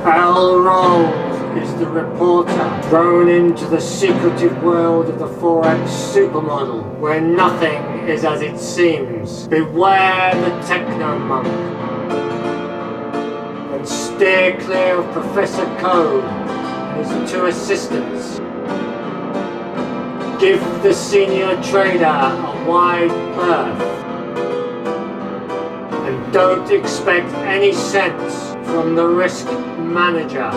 Barrel rolls is the reporter thrown into the secretive world of the Forex Super Model, where nothing is as it seems. Beware the techno monk, and steer clear of Professor Code and his two assistants. Give the senior trader a wide berth, and don't expect any sense from the risk manager.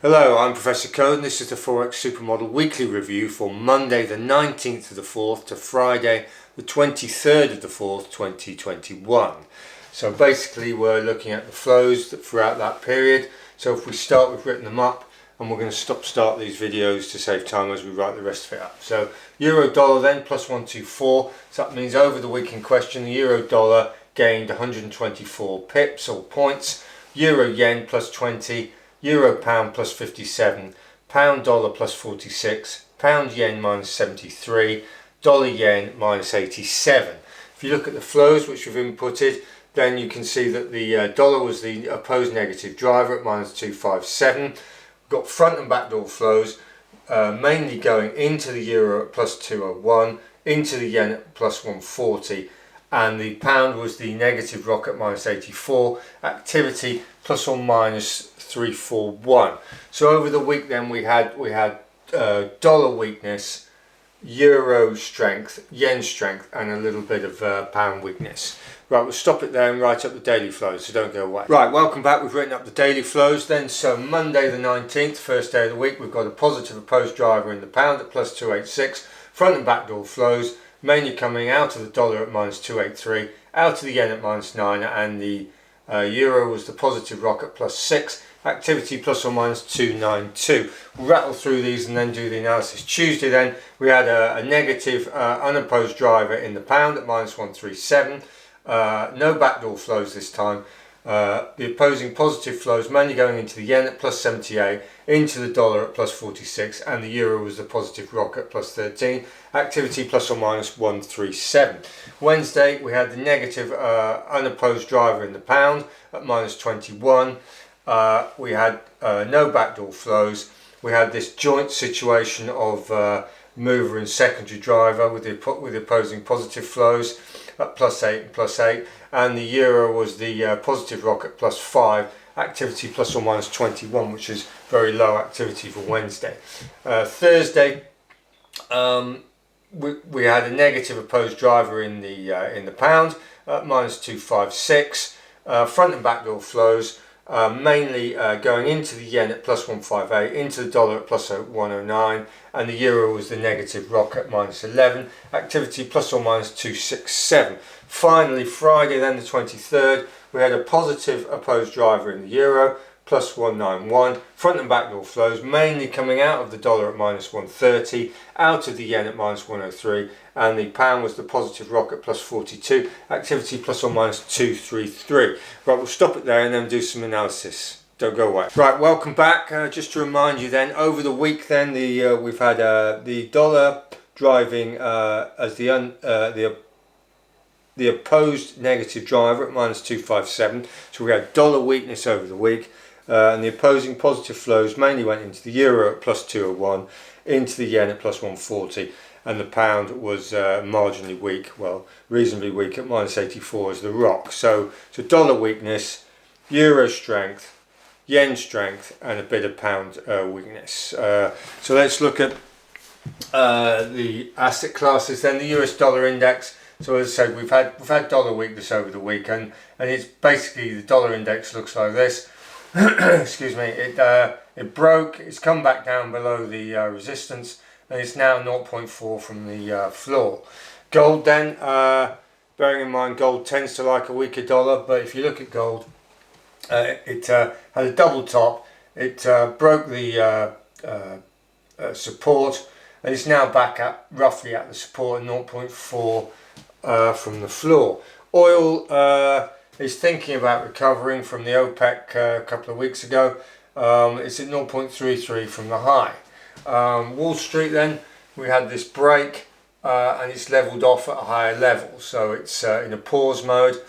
Hello, I'm Professor Code and this is the Forex Super Model weekly review for Monday the 19th of the 4th to Friday the 23rd of the 4th 2021. So basically we're looking at the flows throughout that period. So if we start, we've written them up and we're going to start these videos to save time as we write the rest of it up. So euro dollar then plus 124, so that means over the week in question the euro dollar gained 124 pips or points, euro yen plus 20, euro pound plus 57, pound dollar plus 46, pound yen minus 73, dollar yen minus 87. If you look at the flows which we've inputted, then you can see that the dollar was the opposed negative driver at minus 257. We've got front and back door flows, mainly going into the euro at plus 201, into the yen at plus 140, and the pound was the negative rock at minus 84, activity plus or minus 341. So over the week then we had dollar weakness, euro strength, yen strength, and a little bit of pound weakness. Right, we'll stop it there and write up the daily flows, so don't go away. Right, welcome back. We've written up the daily flows then. So Monday the 19th, first day of the week, we've got a positive opposed driver in the pound at plus 286, front and back door flows, mainly coming out of the dollar at minus 283, out of the yen at minus 9, and the euro was the positive rock at plus 6, activity plus or minus 292. We'll rattle through these and then do the analysis. Tuesday then, we had a negative unopposed driver in the pound at minus 137, no backdoor flows this time. The opposing positive flows mainly going into the yen at plus 78, into the dollar at plus 46, and the euro was the positive rock at plus 13, activity plus or minus 137. Wednesday we had the negative unopposed driver in the pound at minus 21. We had no backdoor flows. We had this joint situation of mover and secondary driver with the opposing positive flows at plus 8 and plus 8, and the euro was the positive rock at plus 5, activity plus or minus 21, which is very low activity for Wednesday. Thursday we had a negative opposed driver in the pound at minus 256, front and back door flows, mainly going into the yen at plus 158, into the dollar at plus 109, and the euro was the negative rock at minus 11, activity plus or minus 267. Finally, Friday then the 23rd, we had a positive opposed driver in the euro, plus 191, front and back door flows, mainly coming out of the dollar at minus 130, out of the yen at minus 103, and the pound was the positive rock at plus 42, activity plus or minus 233. Right, we'll stop it there and then do some analysis. Don't go away. Right, welcome back. Just to remind you then, over the week then, we've had the dollar driving as the opposed negative driver at minus 257. So we had dollar weakness over the week, and the opposing positive flows mainly went into the euro at plus 201, into the yen at plus 140, and the pound was marginally weak, well, reasonably weak at minus 84 as the rock. So dollar weakness, euro strength, yen strength, and a bit of pound weakness. So let's look at the asset classes then. The US dollar index. So as I said, we've had dollar weakness over the weekend, and it's basically the dollar index looks like this. Excuse me. It broke. It's come back down below the resistance, and it's now 0.4 from the floor. Gold then, bearing in mind gold tends to like a weaker dollar, but if you look at gold, it had a double top. It broke the support, and it's now back at roughly at the support at 0.4 from the floor. Oil is thinking about recovering from the OPEC a couple of weeks ago. It's at 0.33 from the high. Wall Street then, we had this break and it's leveled off at a higher level, so it's in a pause mode.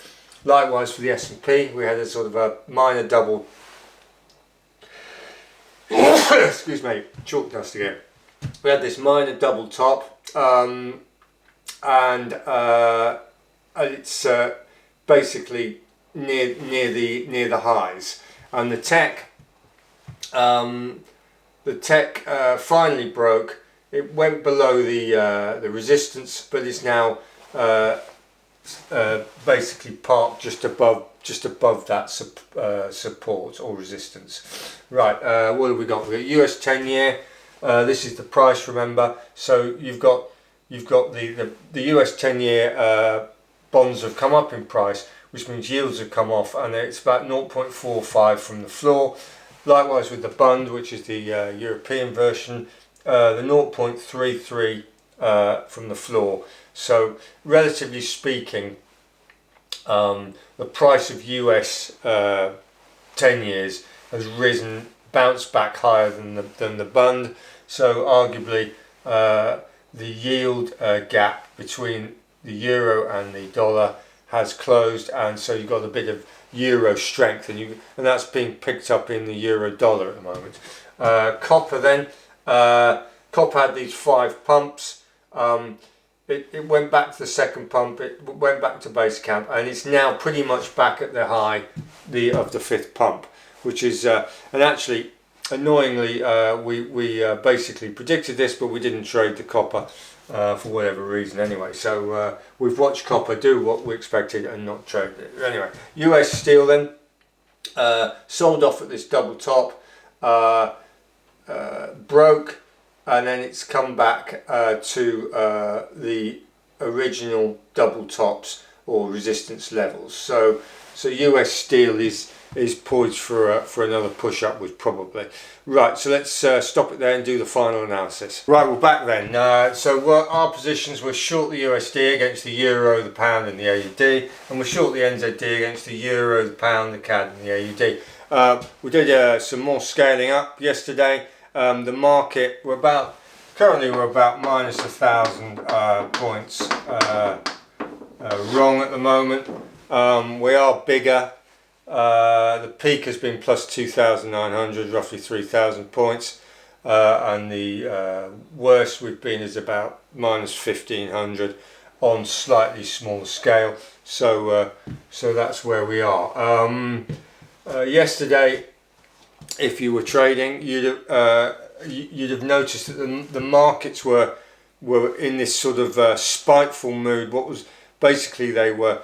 Likewise for the S&P, we had a sort of a minor double excuse me, chalk dust again. We had this minor double top, and it's basically near the highs, and the tech finally broke. It went below the resistance, but it's now basically parked just above that support or resistance. Right, what have we got? We've got US 10-year. This is the price, remember. So you've got the US 10-year bonds have come up in price, which means yields have come off, and it's about 0.45 from the floor. Likewise with the bund, which is the European version, the 0.33 from the floor. So relatively speaking, the price of US 10 years has risen, bounced back higher than the bund. So arguably the yield gap between the euro and the dollar has closed, and so you've got a bit of euro strength, and that's being picked up in the euro dollar at the moment. Copper then, copper had these 5 pumps. It went back to the second pump, it went back to base camp, and it's now pretty much back at the high of the 5th pump, which is, and actually, annoyingly, we basically predicted this, but we didn't trade the copper for whatever reason anyway. So we've watched copper do what we expected and not trade it. Anyway, US steel then, sold off at this double top, broke, and then it's come back to the original double tops or resistance levels. So US steel is poised for another push upwards probably. Right, so let's stop it there and do the final analysis. Right, we're back then. So our positions were short the USD against the euro, the pound, and the AUD, and we're short the NZD against the euro, the pound, the CAD, and the AUD. We did some more scaling up yesterday. The market, currently we're about minus 1,000 points wrong at the moment. We are bigger. The peak has been plus 2,900, roughly 3,000 points, and the worst we've been is about minus 1,500 on slightly smaller scale. So that's where we are. Yesterday, if you were trading, you'd have noticed that the markets were in this sort of spiteful mood. What was basically they were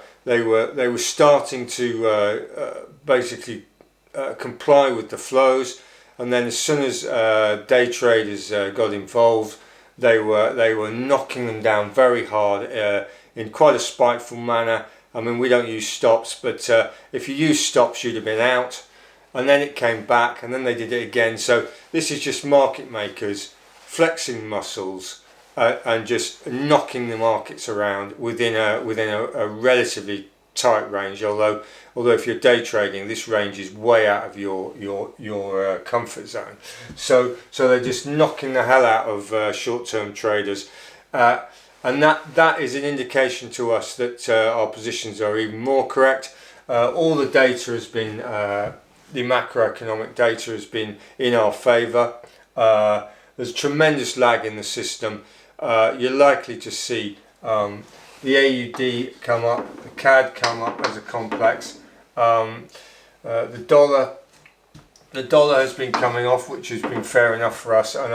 starting to basically comply with the flows, and then as soon as day traders got involved, they were knocking them down very hard in quite a spiteful manner. I mean, we don't use stops, but if you use stops, you'd have been out. And then it came back, and then they did it again. So this is just market makers flexing muscles and just knocking the markets around within a relatively tight range. Although if you're day trading, this range is way out of your comfort zone. So they're just knocking the hell out of short-term traders, and that is an indication to us that our positions are even more correct. All the data has been. The macroeconomic data has been in our favour. There's tremendous lag in the system. You're likely to see the AUD come up, the CAD come up as a complex. The dollar has been coming off, which has been fair enough for us, and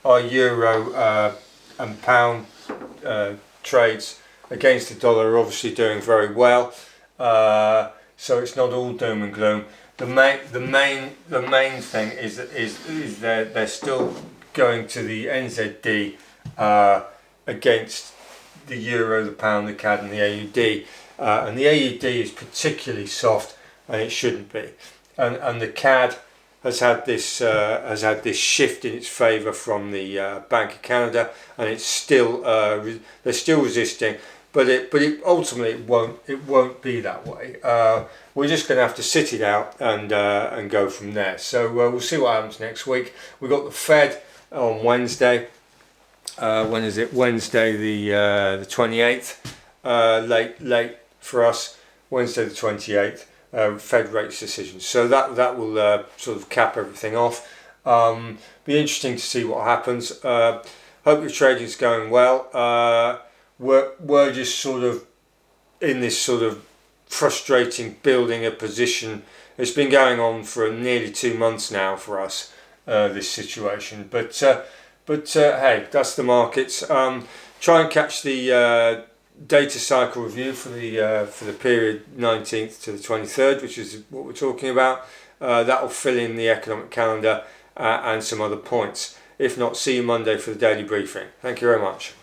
our euro and pound trades against the dollar are obviously doing very well. So it's not all doom and gloom. The main thing is they're still going to the NZD against the euro, the pound, the CAD, and the AUD, and the AUD is particularly soft, and it shouldn't be. And the CAD has had this shift in its favour from the Bank of Canada, and it's still they're still resisting. But ultimately it won't be that way. We're just going to have to sit it out and go from there. So we'll see what happens next week. We've got the Fed on Wednesday. when is it? Wednesday the 28th, late for us. Wednesday the 28th, Fed rates decision. So that will sort of cap everything off. Be interesting to see what happens. Hope your trading is going well. We're just sort of in this sort of frustrating building a position. It's been going on for nearly 2 months now for us, this situation. But hey, that's the markets. Try and catch the data cycle review for the period 19th to the 23rd, which is what we're talking about. That will fill in the economic calendar and some other points. If not, see you Monday for the daily briefing. Thank you very much.